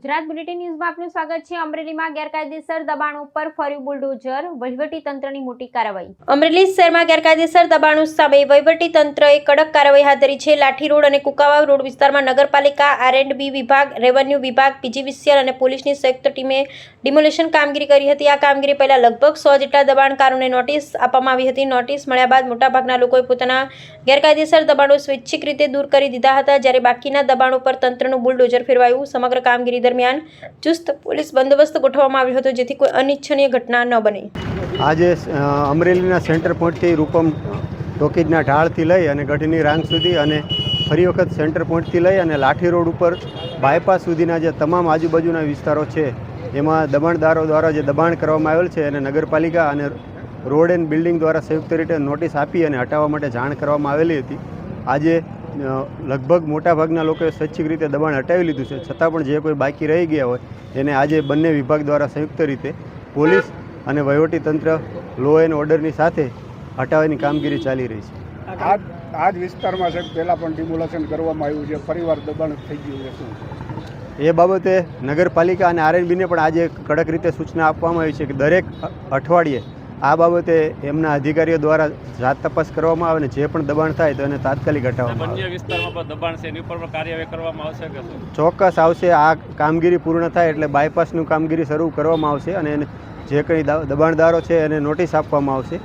Gujarat bulletin ન્યૂઝમાં આપનું સ્વાગત છે। અમરેલીમાં ગેરકાયદેસર દબાણો પર ફર્યું બુલડોઝર, વહીવટી તંત્રની મોટી કાર્યવાહી। અમરેલી શહેરમાં ગેરકાયદેસર દબાણો સામે વહીવટી તંત્રએ કડક કાર્યવાહી હાથ ધરી છે। લાઠી રોડ અને કુકાવાવ રોડ વિસ્તારમાં નગરપાલિકા, R&B વિભાગ, રેવન્યુ વિભાગ, PGVCL અને પોલીસની સંયુક્ત ટીમે ડિમોલેશન કામગીરી કરી હતી। આ કામગીરી પહેલા લગભગ 100 જેટલા દબાણકારોને નોટિસ આપવામાં આવી હતી। નોટિસ મળ્યા બાદ મોટાભાગના લોકોએ પોતાના ગેરકાયદેસર દબાણો સ્વૈચ્છિક રીતે દૂર કરી દીધા હતા, જ્યારે બાકીના દબાણો પર તંત્રનું બુલડોઝર ફેરવાયું। સમગ્ર કામગીરી દરમિયાન ચુસ્ત પોલીસ બંદોબસ્ત ગોઠવવામાં આવ્યો હતો, જેથી કોઈ અનિચ્છનીય ઘટના ન બને। આજે અમરેલીના સેન્ટર પોઈન્ટથી રૂપમ ટોકીજના ઢાળથી લઈ અને ગઢની રાંગ સુધી અને ફરી વખત સેન્ટર પોઈન્ટથી લઈ અને લાઠી રોડ ઉપર બાયપાસ સુધીના જે તમામ આજુબાજુના વિસ્તારો છે એમાં દબાણદારો દ્વારા જે દબાણ કરવામાં આવેલ છે એને નગરપાલિકા અને રોડ એન્ડ બિલ્ડિંગ દ્વારા સંયુક્ત રીતે નોટિસ આપી અને હટાવવા માટે જાણ કરવામાં આવેલી હતી। આજે લગભગ મોટાભાગના લોકોએ સ્વૈચ્છિક રીતે દબાણ હટાવી લીધું છે, છતાં પણ જે કોઈ બાકી રહી ગયા હોય એને આજે બંને વિભાગ દ્વારા સંયુક્ત રીતે પોલીસ અને વહીવટીતંત્ર લો એન્ડ ઓર્ડરની સાથે હટાવવાની કામગીરી ચાલી રહી છે। આ જ વિસ્તારમાં સાહેબ પહેલાં પણ ડિમોલેશન કરવામાં આવ્યું છે, ફરીવાર દબાણ થઈ ગયું છે, શું એ બાબતે નગરપાલિકા અને R&Bને પણ આજે કડક રીતે સૂચના આપવામાં આવી છે કે દરેક અઠવાડિયે આ બાબતે એમના અધિકારીઓ દ્વારા જાત તપાસ કરવામાં આવે અને જે પણ દબાણ થાય તો એને તાત્કાલિક હટાવવામાં આવે। અન્ય વિસ્તારમાં પણ દબાણ છે એની ઉપર પણ કાર્યવાહી કરવામાં આવશે કે શું? ચોક્કસ આવશે। આ કામગીરી પૂર્ણ થાય એટલે બાયપાસનું કામગીરી શરૂ કરવામાં આવશે અને જે કંઈ દબાણદારો છે એને નોટિસ આપવામાં આવશે।